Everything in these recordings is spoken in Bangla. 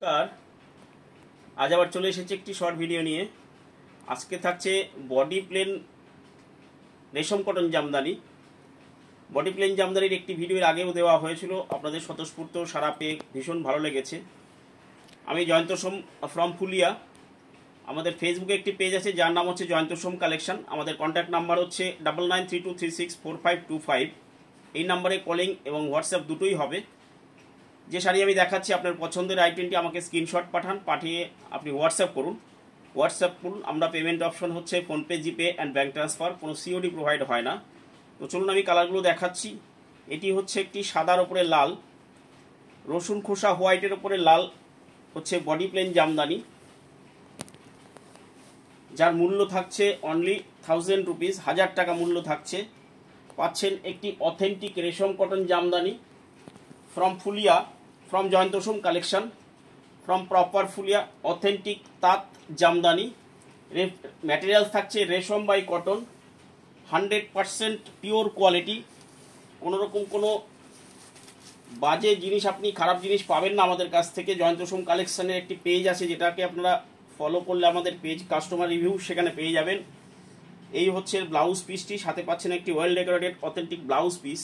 নমস্কার। আজ আবার চলে এসেছি একটি শর্ট ভিডিও নিয়ে। আজকে থাকছে বডি প্লেন রেশম কটন জামদানি। বডি প্লেন জামদানির একটি ভিডিওর আগেও দেওয়া হয়েছিল, আপনাদের স্বতঃস্ফূর্ত সাড়া পেয়ে ভীষণ ভালো লেগেছে। আমি জয়ন্ত সোম ফ্রম ফুলিয়া। আমাদের ফেসবুকে একটি পেজ আছে যার নাম হচ্ছে জয়ন্ত সোম কালেকশন। আমাদের কন্ট্যাক্ট নাম্বার হচ্ছে 9932364525। এই নাম্বারে কলিং এবং হোয়াটসঅ্যাপ দুটোই হবে। যে শাড়ি আমি দেখাচ্ছি আপনার পছন্দের আইটেমটি আমাকে স্ক্রিনশট পাঠান, পাঠিয়ে আপনি হোয়াটসঅ্যাপ করুন। আমরা পেমেন্ট অপশন হচ্ছে PhonePe, GPay and bank transfer, কোনো সিওডি প্রোভাইড হয় না। তো চলুন আমি কালারগুলো দেখাচ্ছি। এটি হচ্ছে একটি সাদার ওপরে লাল, রসুন খোসা হোয়াইটের ওপরে লাল হচ্ছে বডি প্লেন জামদানি, যার মূল্য থাকছে অনলি 1000 রুপিস, 1000 টাকা মূল্য থাকছে। পাচ্ছেন একটি অথেন্টিক রেশম cotton jamdani from Phulia, from Jayanta Som collection, from proper Phulia, authentic তাঁত জামদানি। ম্যাটেরিয়াল থাকছে রেশম বাই কটন, 100% পিওর কোয়ালিটি। কোনোরকম কোনো বাজে জিনিস, আপনি খারাপ জিনিস পাবেন না আমাদের কাছ থেকে। জয়ন্ত সোম কালেকশনের একটি পেজ আছে যেটাকে আপনারা ফলো করলে আমাদের পেজ কাস্টমার রিভিউ সেখানে পেয়ে যাবেন। এই হচ্ছে ব্লাউজ পিসটি, সাথে পাচ্ছেন একটি well decorated authentic blouse piece,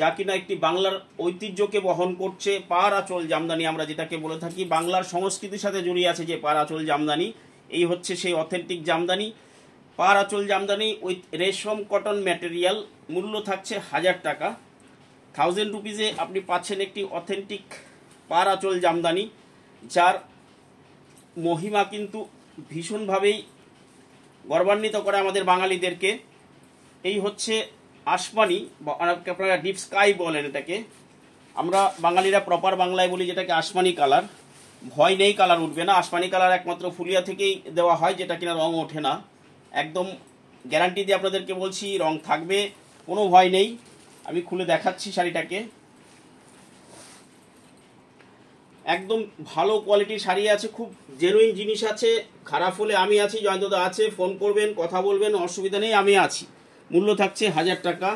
যা কিনা একটি বাংলার ঐতিহ্যকে বহন করছে। পাড় আঁচল জামদানি আমরা যেটাকে বলে থাকি, বাংলার সংস্কৃতির সাথে জড়িয়ে আছে যে পাড় আঁচল জামদানি, এই হচ্ছে সেই অথেন্টিক জামদানি। পাড় আঁচল জামদানি উইথ রেশম কটন ম্যাটেরিয়াল, মূল্য থাকছে 1000 টাকা। 1000 রুপিজে আপনি পাচ্ছেন একটি অথেন্টিক পাড় আঁচল জামদানি, যার মহিমা কিন্তু ভীষণভাবেই গর্বান্বিত করে আমাদের বাঙালিদেরকে। এই হচ্ছে আসমানি, আপনারা ডিপ স্কাই বলেন এটাকে, আমরা বাঙালিরা প্রপার বাংলায় বলি যেটাকে আসমানি কালার। ভয় নেই, কালার উঠবে না। আসমানি কালার একমাত্র ফুলিয়া থেকেই দেওয়া হয়, যেটা কিনা রং ওঠে না। একদম গ্যারান্টি দিয়ে আপনাদেরকে বলছি রং থাকবে, কোনো ভয় নেই। আমি খুলে দেখাচ্ছি শাড়িটাকে। একদম ভালো কোয়ালিটির শাড়ি আছে, খুব জেনুইন জিনিস আছে। খারাপ হলে আমি আছি, জয়ন্তদা আছে, ফোন করবেন, কথা বলবেন, অসুবিধা নেই, আমি আছি। মূল্য থাকছে 1000 টাকা।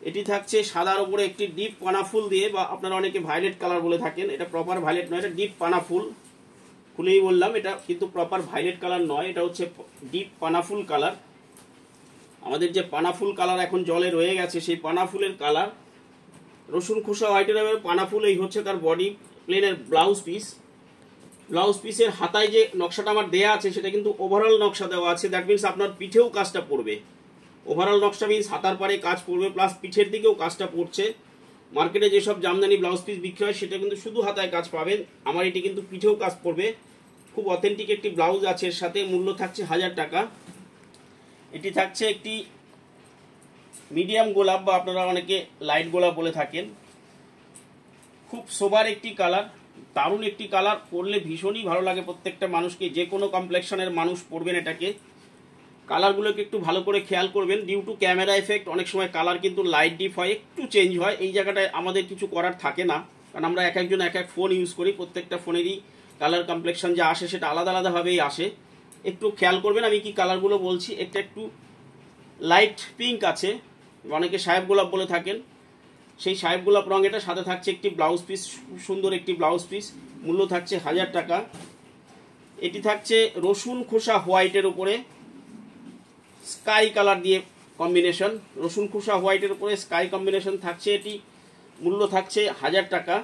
এটি থাকছে সাদার উপরে একটি ডিপ পানা ফুল দিয়ে, বা আপনারা অনেকে ভায়োলেট কালার বলে থাকেন। এটা প্রপার ভায়োলেট নয়, এটা ডিপ পানা ফুল। খুলেই বললাম এটা কিন্তু প্রপার ভায়োলেট কালার নয়, এটা হচ্ছে ডিপ পানা ফুল কালার। আমাদের যে পানা ফুল কালার এখন জলে রয়ে গেছে, সেই পানা ফুলের কালার। রসুন খোসা হোয়াইটের পানা ফুল, এই হচ্ছে তার বডি প্লেনের ব্লাউজ পিস। ব্লাউজ পিসের হাতায় যে নকশাটা আমার দেয়া আছে সেটা কিন্তু ওভারঅল নকশা দেওয়া আছে। দ্যাট মিনস আপনার পিঠেও কাজটা পড়বে। ওভারঅল নকশা মিনস হাতার পারে কাজ পড়বে, প্লাস পিঠের দিকেও কাজটা পড়ছে। মার্কেটে যেসব জামদানি ব্লাউজ পিস বিক্রি হয় সেটা কিন্তু শুধু হাতায় কাজ পাবেন, আমার এটি কিন্তু পিঠেও কাজ পড়বে। খুব অথেন্টিক একটি ব্লাউজ আছে এর সাথে, মূল্য থাকছে 1000 টাকা। এটি থাকছে একটি মিডিয়াম গোলাপ, বা আপনারা অনেকে লাইট গোলাপ বলে থাকেন। খুব সোবার একটি কালার, দারুণ একটি কালার, পরলে ভীষণই ভালো লাগে প্রত্যেকটা মানুষকে। যে কোনো কমপ্লেকশনের মানুষ পরবেন এটাকে। কালারগুলোকে একটু ভালো করে খেয়াল করবেন। ডিউ টু ক্যামেরা এফেক্ট অনেক সময় কালার কিন্তু লাইট ডিপ হয়, একটু চেঞ্জ হয়। এই জায়গাটায় আমাদের কিছু করার থাকে না, কারণ আমরা এক একজন এক এক ফোন ইউজ করি। প্রত্যেকটা ফোনেরই কালার কমপ্লেকশন যা আসে সেটা আলাদা আলাদাভাবেই আসে। একটু খেয়াল করবেন আমি কি কালারগুলো বলছি। একটা একটু লাইট পিঙ্ক আছে, অনেকে সাহেব গোলাপ বলে থাকেন, সেই সাহেব গোলাপ রং এটা। সাথে থাকছে একটি ব্লাউজ পিস, সুন্দর একটি ব্লাউজ পিস, মূল্য থাকছে 1000 টাকা। এটি থাকছে রসুন খোসা হোয়াইটের উপরে স্কাই কালার দিয়ে কম্বিনেশন। রসুন খোসা হোয়াইটের উপরে স্কাই কম্বিনেশন থাকছে, এটি মূল্য থাকছে 1000 টাকা।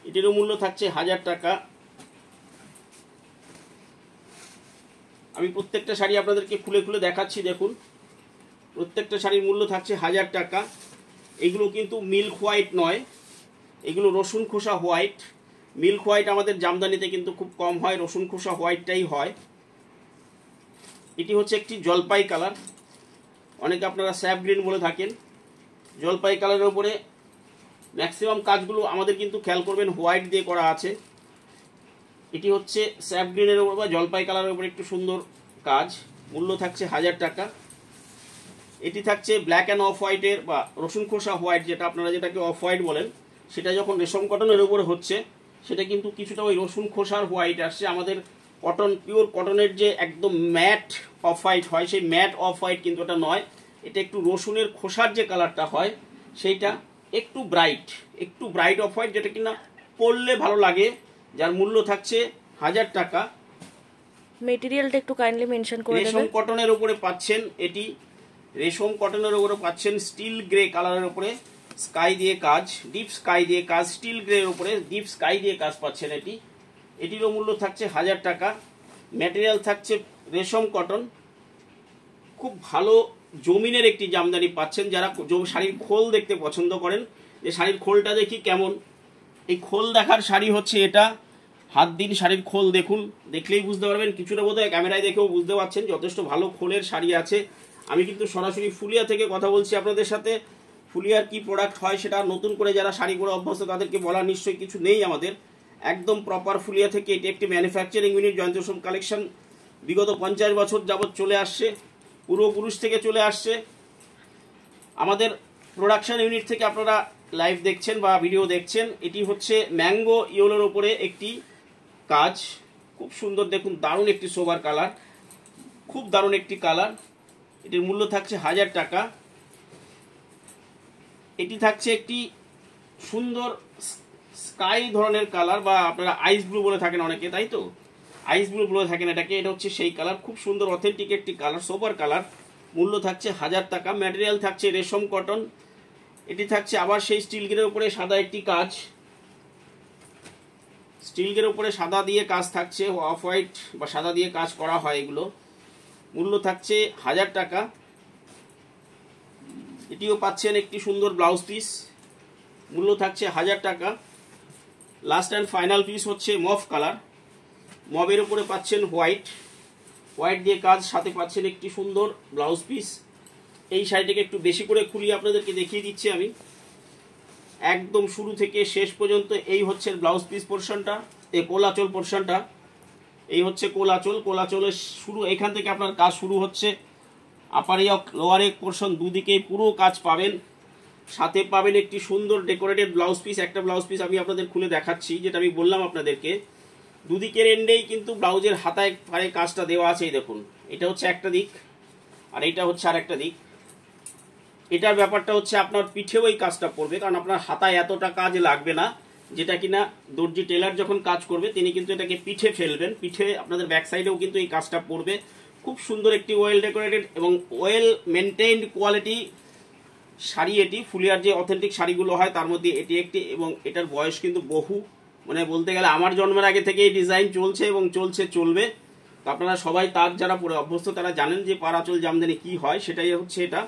এটিরও মূল্য থাকছে 1000 টাকা। আমি প্রত্যেকটা শাড়ি আপনাদেরকে খুলে খুলে দেখাচ্ছি, দেখুন। প্রত্যেকটা শাড়ির মূল্য থাকছে 1000 টাকা। এগুলো কিন্তু মিল্ক হোয়াইট নয়, এগুলো রসুন খোসা হোয়াইট। মিল্ক হোয়াইট আমাদের জামদানিতে কিন্তু খুব কম হয়, রসুন খোসা হোয়াইটটাই হয়। এটি হচ্ছে একটি জলপাই কালার, অনেকে আপনারা স্যাপ গ্রিন বলে থাকেন। জলপাই কালারের উপরে ম্যাক্সিমাম কাজগুলো আমাদের কিন্তু খেয়াল করবেন হোয়াইট দিয়ে করা আছে। এটি হচ্ছে স্যাপ গ্রিনের উপর বা জলপাই কালারের উপর একটু সুন্দর কাজ, মূল্য থাকছে 1000 টাকা। এটি থাকছে ব্ল্যাক অ্যান্ড অফ হোয়াইটের বা রসুন খোসা হোয়াইট, যেটা আপনারা যেটাকে অফ হোয়াইট বলেন, সেটা যখন রেশম কটনের উপরে হচ্ছে সেটা কিন্তু কিছুটা ওই রসুন খোসার হোয়াইট আসছে। আমাদের কটন, পিওর কটনের যে একদম ম্যাট অফ হোয়াইট হয়, সেই ম্যাট অফ হোয়াইট কিন্তু এটা নয়। এটা একটু রসুনের খোসার যে কালারটা হয় সেইটা একটু ব্রাইট অফ হোয়াইট, যেটা কিনা পরলে ভালো লাগে। যার মূল্য থাকছে 1000 টাকা। মেটেরিয়ালটা একটু কাইন্ডলি মেনশন করে দেবেন। রেশম কটনের উপরে পাচ্ছেন, এটি রেশম কটনের উপরে পাচ্ছেন স্টিল গ্রে কালারের উপরে স্কাই দিয়ে কাজ, ডিপ স্কাই দিয়ে কাজ, স্টিল গ্রের উপরে ডিপ স্কাই দিয়ে কাজ পাচ্ছেন। এটিরও মূল্য থাকছে 1000 টাকা। ম্যাটেরিয়াল থাকছে রেশম কটন। খুব ভালো জমিনের একটি জামদানি পাচ্ছেন। যারা শাড়ির খোল দেখতে পছন্দ করেন, যে শাড়ির খোলটা দেখি কেমন, এই খোল দেখার শাড়ি হচ্ছে এটা। হাত দিন শাড়ির খোল দেখুন, দেখলেই বুঝতে পারবেন। কিছুটা বোধহয় ক্যামেরায় দেখেও বুঝতে পারছেন যথেষ্ট ভালো খোলের শাড়ি আছে। আমি কিন্তু সরাসরি ফুলিয়া থেকে কথা বলছি আপনাদের সাথে। ফুলিয়ার কি প্রোডাক্ট হয় সেটা নতুন করে যারা শাড়ি পরে অভ্যস্ত তাদেরকে বলার নিশ্চয়ই কিছু নেই আমাদের। একদম প্রপার ফুলিয়া থেকে এটি একটি ম্যানুফ্যাকচারিং ইউনিট। জয়ন্ত রেশম কালেকশন বিগত 50 বছর যাবৎ চলে আসছে, পূর্বপুরুষ থেকে চলে আসছে। আমাদের প্রোডাকশন ইউনিট থেকে আপনারা লাইভ দেখছেন বা ভিডিও দেখছেন। এটি হচ্ছে ম্যাঙ্গো ইয়েলোর উপরে একটি কাজ, খুব সুন্দর দেখুন, দারুণ একটি সোবার কালার, খুব দারুণ একটি কালার। এটির মূল্য থাকছে 1000 টাকা। এটি থাকছে একটি সুন্দর স্কাই ধরনের কালার, বা আপনারা আইস ব্লু বলে থাকেন অনেকে, তাই তো? আইস ব্লু বলে থাকেন এটাকে। এটা হচ্ছে সেই কালার, খুব সুন্দর অথেন্টিক একটি কালার, সোবার কালার। মূল্য থাকছে 1000 টাকা। ম্যাটেরিয়াল থাকছে রেশম কটন। এটি থাকছে আবার সেই স্টিল গ্রের উপরে সাদা একটি কাজ, স্টিল গ্রের উপরে সাদা দিয়ে কাজ থাকছে, অফ হোয়াইট বা সাদা দিয়ে কাজ করা হয় এগুলো। মূল্য থাকছে 1000 টাকা। এটিও পাচ্ছেন একটি সুন্দর ব্লাউজ পিস, মূল্য থাকছে 1000 টাকা। লাস্ট অ্যান্ড ফাইনাল পিস হচ্ছে মভ কালার, মবের উপরে পাচ্ছেন হোয়াইট, হোয়াইট দিয়ে কাজ, সাথে পাচ্ছেন একটি সুন্দর ব্লাউজ পিস। এই শাড়িটাকে একটু বেশি করে খুলিয়ে আপনাদেরকে দেখিয়ে দিচ্ছি আমি, একদম শুরু থেকে শেষ পর্যন্ত। এই হচ্ছে ব্লাউজ পিস পোর্শনটা, এই কোলাচল পোর্শনটা, এই হচ্ছে কোলাচল। কোলাচলের শুরু এখান থেকে আপনার কাজ শুরু হচ্ছে। আপার এক লোয়ার এক পোর্শন দুদিকেই পুরো কাজ পাবেন। সাথে পাবেন একটি সুন্দর ডেকোরেটেড ব্লাউজ পিস। একটা ব্লাউজ পিস আমি আপনাদের খুলে দেখাচ্ছি, যেটা আমি বললাম আপনাদেরকে। দুদিকের এন্ডেই কিন্তু ব্লাউজের হাতায় পায়ে কাজটা দেওয়া আছে। এই দেখুন, এটা হচ্ছে একটা দিক, আর এটা হচ্ছে আর একটা দিক। এটার ব্যাপারটা হচ্ছে আপনার পিঠেও এই কাজটা পড়বে, কারণ আপনার হাতায় এতটা কাজ লাগবে না, যেটা কিনা দর্জি টেলার যখন কাজ করবে তিনি কিন্তু এটাকে পিঠে ফেলবেন। পিঠে আপনাদের ব্যাক সাইডেও কিন্তু এই কাজটা পড়বে। খুব সুন্দর একটি ওয়েল ডেকোরেটেড এবং ওয়েল মেনটেইনড কোয়ালিটি শাড়ি এটি। ফুলিয়ার যে অথেন্টিক শাড়িগুলো হয় তার মধ্যে এটি একটি, এবং এটার বয়স কিন্তু বহু, মানে বলতে গেলে আমার জন্মের আগে থেকে এই ডিজাইন চলছে এবং চলবে। তো আপনারা সবাই তার যারা পরে অভ্যস্ত তারা জানেন যে পারাচল জামদানি কি হয়, সেটাই হচ্ছে এটা।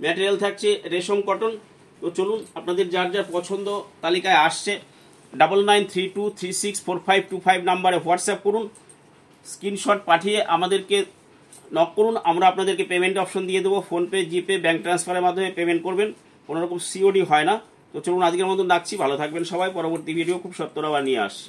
ম্যাটেরিয়াল থাকছে রেশম কটন। তো চলুন, আপনাদের যার যার পছন্দ তালিকায় আসছে 9932364525 নাম্বারে হোয়াটসঅ্যাপ করুন, স্ক্রিনশট পাঠিয়ে আমাদেরকে নক করুন। আমরা আপনাদেরকে পেমেন্ট অপশন দিয়ে দেবো, ফোনপে, জিপে, ব্যাঙ্ক ট্রান্সফারের মাধ্যমে পেমেন্ট করবেন। কোনোরকম সিওডি হয় না। তো চলুন, আজকের মতন রাখছি। ভালো থাকবেন সবাই। পরবর্তী ভিডিও খুব সত্তর আবার নিয়ে আসছি।